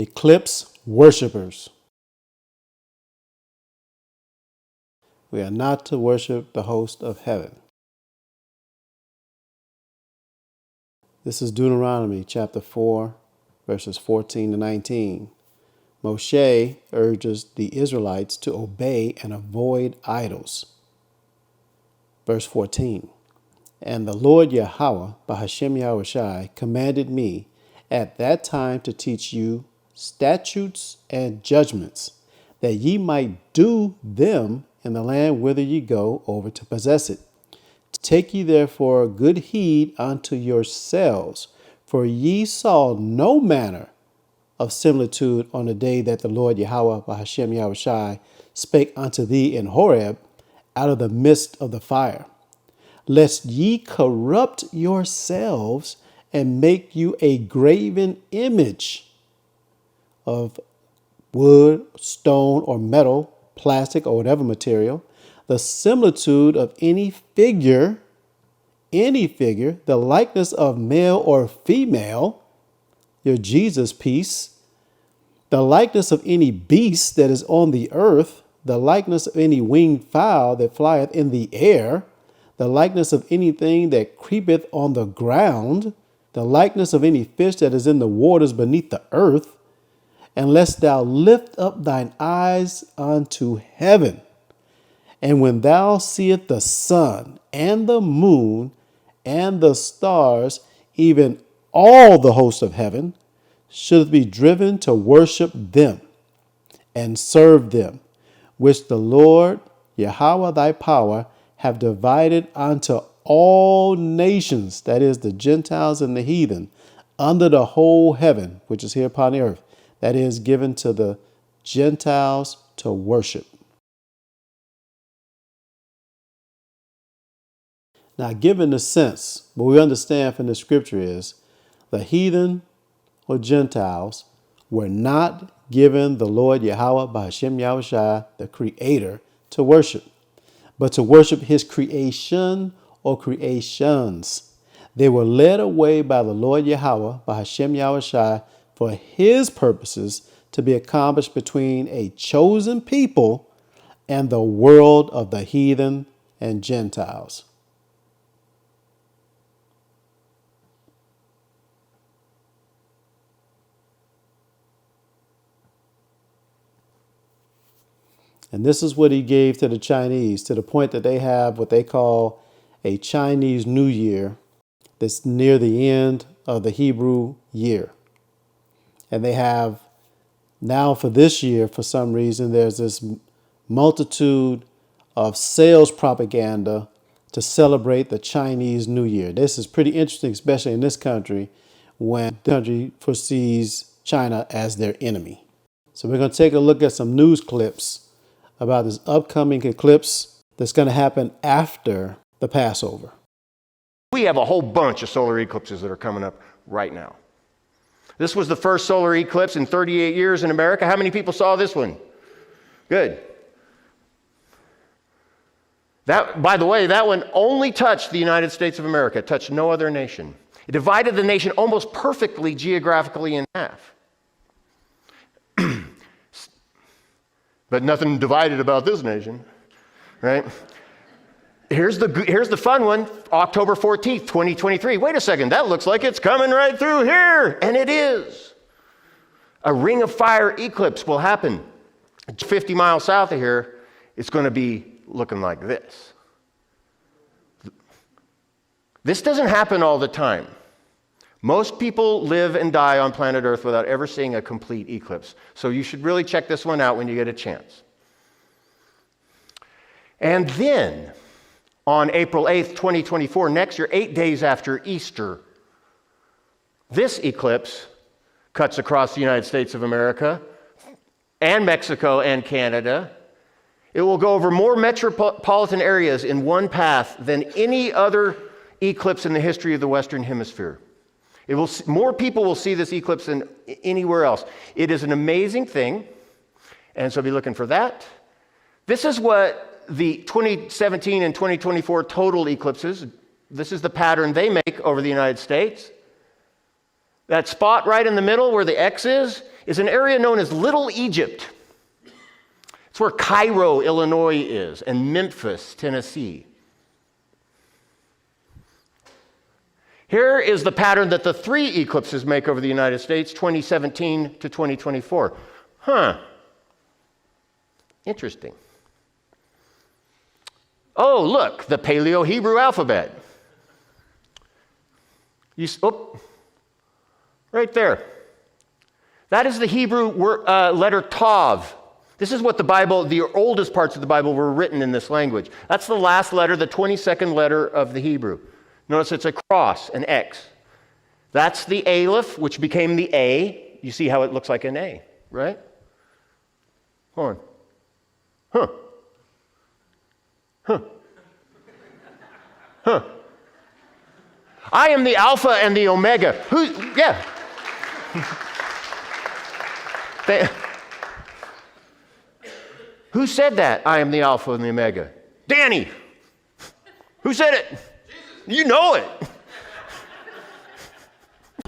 Eclipse worshipers. We are not to worship the host of heaven. This is Deuteronomy chapter 4, verses 14 to 19. Moshe urges the Israelites to obey and avoid idols. Verse 14. And the Lord Yahweh, Bahashem Yahushai, commanded me at that time to teach you statutes and judgments, that ye might do them in the land whither ye go over to possess it. Take ye therefore good heed unto yourselves, for ye saw no manner of similitude on the day that the Lord Yahweh Bahashem Yahushai spake unto thee in Horeb out of the midst of the fire, lest ye corrupt yourselves and make you a graven image of wood, stone, or metal, plastic, or whatever material, the similitude of any figure, the likeness of male or female, your Jesus piece, the likeness of any beast that is on the earth, the likeness of any winged fowl that flieth in the air, the likeness of anything that creepeth on the ground, the likeness of any fish that is in the waters beneath the earth, unless thou lift up thine eyes unto heaven. And when thou seest the sun and the moon and the stars, even all the host of heaven, shouldst be driven to worship them and serve them, which the Lord Yahweh thy power have divided unto all nations, that is, the Gentiles and the heathen, under the whole heaven, which is here upon the earth, that is given to the Gentiles to worship. Now, given the sense, what we understand from the scripture is the heathen or Gentiles were not given the Lord Yahweh Bahashem Yahushai, the Creator, to worship, but to worship his creation or creations. They were led away by the Lord Yahweh Bahashem Yahushai for his purposes to be accomplished between a chosen people and the world of the heathen and Gentiles. And this is what he gave to the Chinese, to the point that they have what they call a Chinese New Year that's near the end of the Hebrew year. And they have now for this year, for some reason, there's this multitude of sales propaganda to celebrate the Chinese New Year. This is pretty interesting, especially in this country, when the country foresees China as their enemy. So we're going to take a look at some news clips about this upcoming eclipse that's going to happen after the Passover. We have a whole bunch of solar eclipses that are coming up right now. This was the first solar eclipse in 38 years in America. How many people saw this one? Good. That, by the way, that one only touched the United States of America. It touched no other nation. It divided the nation almost perfectly geographically in half. But nothing divided about this nation, right? Here's the fun one, October 14th, 2023. Wait a second, that looks like it's coming right through here, and it is. A ring of fire eclipse will happen 50 miles south of here. It's going to be looking like this. This doesn't happen all the time. Most people live and die on planet Earth without ever seeing a complete eclipse. So you should really check this one out when you get a chance. And then, on April 8th, 2024, next year, 8 days after Easter, this eclipse cuts across the United States of America and Mexico and Canada. It will go over more metropolitan areas in one path than any other eclipse in the history of the Western Hemisphere. More people will see this eclipse than anywhere else. It is an amazing thing, and so be looking for that. This is what the 2017 and 2024 total eclipses, this is the pattern they make over the United States. That spot right in the middle where the X is is an area known as Little Egypt. It's where Cairo, Illinois is, and Memphis, Tennessee. Here is the pattern that the 3 eclipses make over the United States, 2017 to 2024. Interesting. Oh, look, the Paleo-Hebrew alphabet. Right there. That is the Hebrew letter Tav. This is what the Bible, the oldest parts of the Bible were written in this language. That's the last letter, the 22nd letter of the Hebrew. Notice it's a cross, an X. That's the Aleph, which became the A. You see how it looks like an A, right? Hold on. I am the Alpha and the Omega. Who said that? I am the Alpha and the Omega. Danny. Who said it? Jesus. You know it.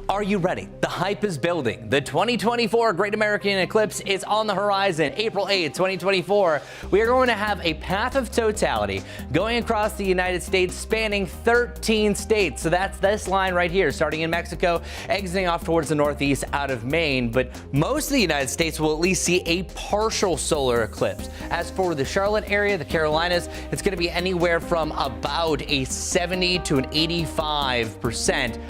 Are you ready? The hype is building. The 2024 Great American Eclipse is on the horizon. April 8th, 2024. We are going to have a path of totality going across the United States, spanning 13 states. So that's this line right here, starting in Mexico, exiting off towards the northeast out of Maine. But most of the United States will at least see a partial solar eclipse. As for the Charlotte area, the Carolinas, it's going to be anywhere from about a 70 to an 85%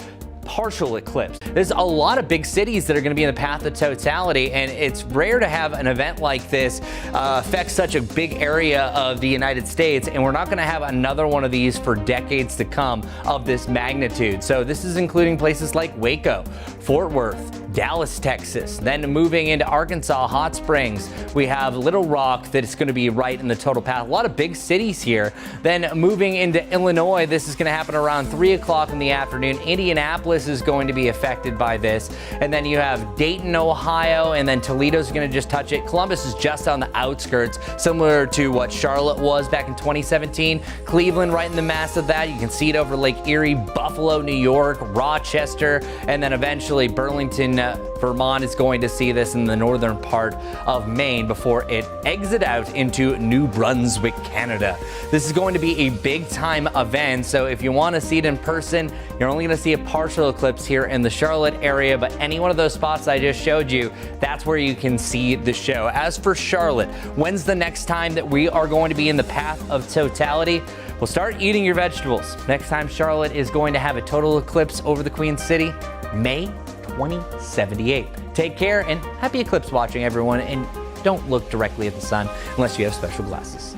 partial eclipse. There's a lot of big cities that are going to be in the path of totality, and it's rare to have an event like this affect such a big area of the United States, and we're not going to have another one of these for decades to come of this magnitude. So this is including places like Waco, Fort Worth, Dallas, Texas, then moving into Arkansas, Hot Springs. We have Little Rock that's going to be right in the total path. A lot of big cities here. Then moving into Illinois, this is going to happen around 3 o'clock in the afternoon. Indianapolis is going to be affected by this. And then you have Dayton, Ohio, and then Toledo's going to just touch it. Columbus is just on the outskirts, similar to what Charlotte was back in 2017. Cleveland right in the mass of that. You can see it over Lake Erie, Buffalo, New York, Rochester, and then eventually Burlington, Vermont is going to see this in the northern part of Maine before it exits out into New Brunswick, Canada. This is going to be a big time event, so if you want to see it in person, you're only going to see a partial eclipse here in the Charlotte area, but any one of those spots I just showed you, that's where you can see the show. As for Charlotte, when's the next time that we are going to be in the path of totality? Well, start eating your vegetables. Next time Charlotte is going to have a total eclipse over the Queen City, May 2078. Take care and happy eclipse watching, everyone, and don't look directly at the sun unless you have special glasses.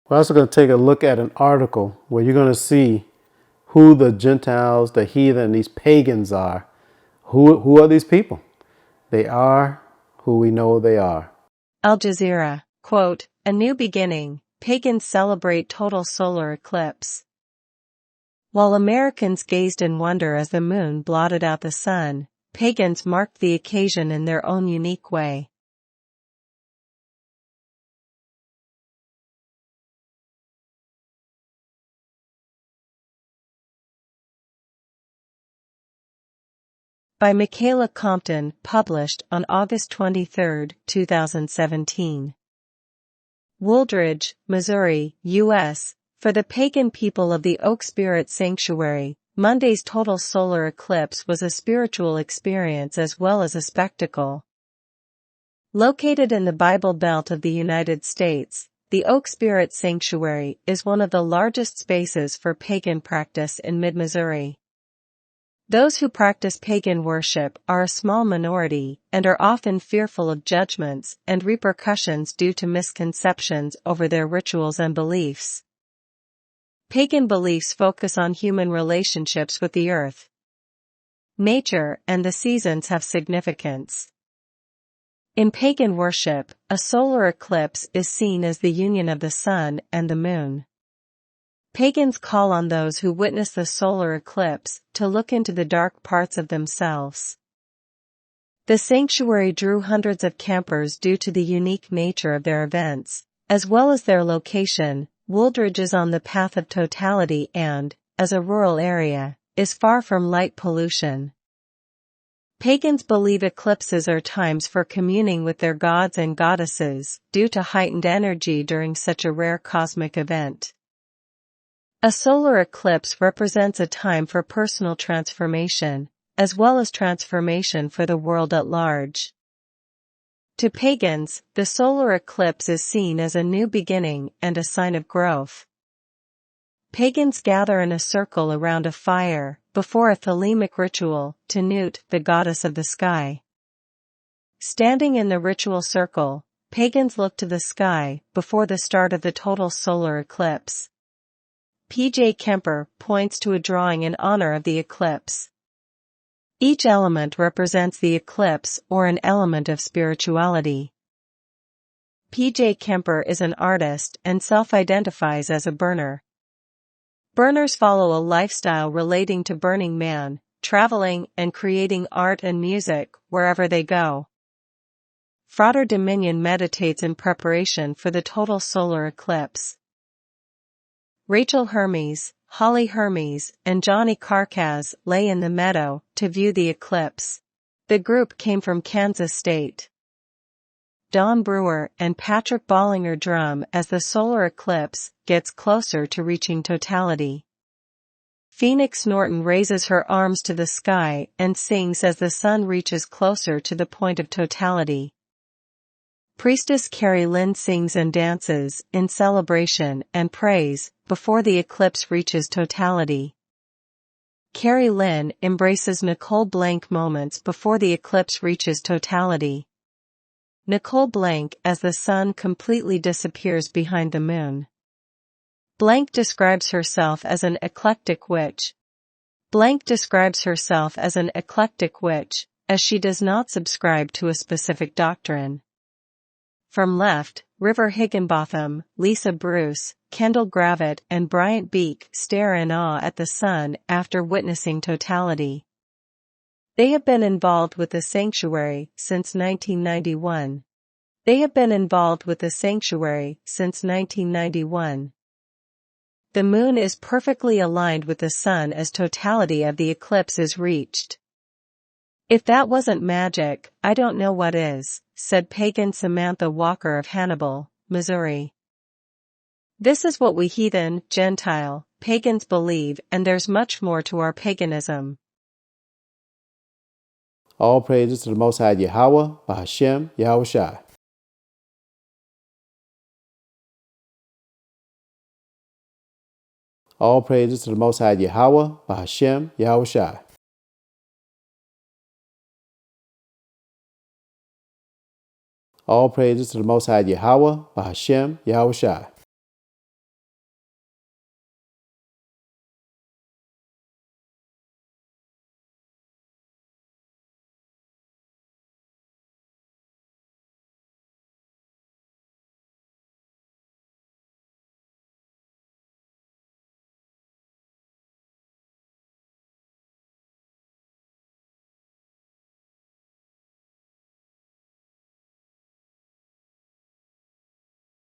We're also going to take a look at an article where you're going to see who the Gentiles, the heathen, these pagans are. Who are these people? They are who we know they are. Al Jazeera, quote, "A new beginning, pagans celebrate total solar eclipse." While Americans gazed in wonder as the moon blotted out the sun, pagans marked the occasion in their own unique way. By Michaela Compton, published on August 23, 2017. Wooldridge, Missouri, U.S. For the pagan people of the Oak Spirit Sanctuary, Monday's total solar eclipse was a spiritual experience as well as a spectacle. Located in the Bible Belt of the United States, the Oak Spirit Sanctuary is one of the largest spaces for pagan practice in mid-Missouri. Those who practice pagan worship are a small minority and are often fearful of judgments and repercussions due to misconceptions over their rituals and beliefs. Pagan beliefs focus on human relationships with the earth. Nature and the seasons have significance. In pagan worship, a solar eclipse is seen as the union of the sun and the moon. Pagans call on those who witness the solar eclipse to look into the dark parts of themselves. The sanctuary drew hundreds of campers due to the unique nature of their events, as well as their location. Wooldridge is on the path of totality and, as a rural area, is far from light pollution. Pagans believe eclipses are times for communing with their gods and goddesses, due to heightened energy during such a rare cosmic event. A solar eclipse represents a time for personal transformation, as well as transformation for the world at large. To pagans, the solar eclipse is seen as a new beginning and a sign of growth. Pagans gather in a circle around a fire, before a thelemic ritual, to Nut, the goddess of the sky. Standing in the ritual circle, pagans look to the sky, before the start of the total solar eclipse. P.J. Kemper points to a drawing in honor of the eclipse. Each element represents the eclipse or an element of spirituality. P.J. Kemper is an artist and self-identifies as a burner. Burners follow a lifestyle relating to Burning Man, traveling and creating art and music wherever they go. Frater Dominion meditates in preparation for the total solar eclipse. Rachel Hermes, Holly Hermes, and Johnny Carcaz lay in the meadow to view the eclipse. The group came from Kansas State. Don Brewer and Patrick Bollinger drum as the solar eclipse gets closer to reaching totality. Phoenix Norton raises her arms to the sky and sings as the sun reaches closer to the point of totality. Priestess Carrie Lynn sings and dances in celebration and praise before the eclipse reaches totality. Carrie Lynn embraces Nicole Blank moments before the eclipse reaches totality. Nicole Blank as the sun completely disappears behind the moon. Blank describes herself as an eclectic witch. Blank describes herself as an eclectic witch, as she does not subscribe to a specific doctrine. From left, River Higginbotham, Lisa Bruce, Kendall Gravitt and Bryant Beek stare in awe at the sun after witnessing totality. They have been involved with the sanctuary since 1991. The moon is perfectly aligned with the sun as totality of the eclipse is reached. If that wasn't magic, I don't know what is, said pagan Samantha Walker of Hannibal, Missouri. This is what we heathen, Gentile, pagans believe, and there's much more to our paganism. All praises to the Most High Yahweh, Bahashem, Yahushai. All praises to the Most High Yahweh, Bahashem, Yahushai. All praises to the Most High Yahweh, Bahashem, Yahushai.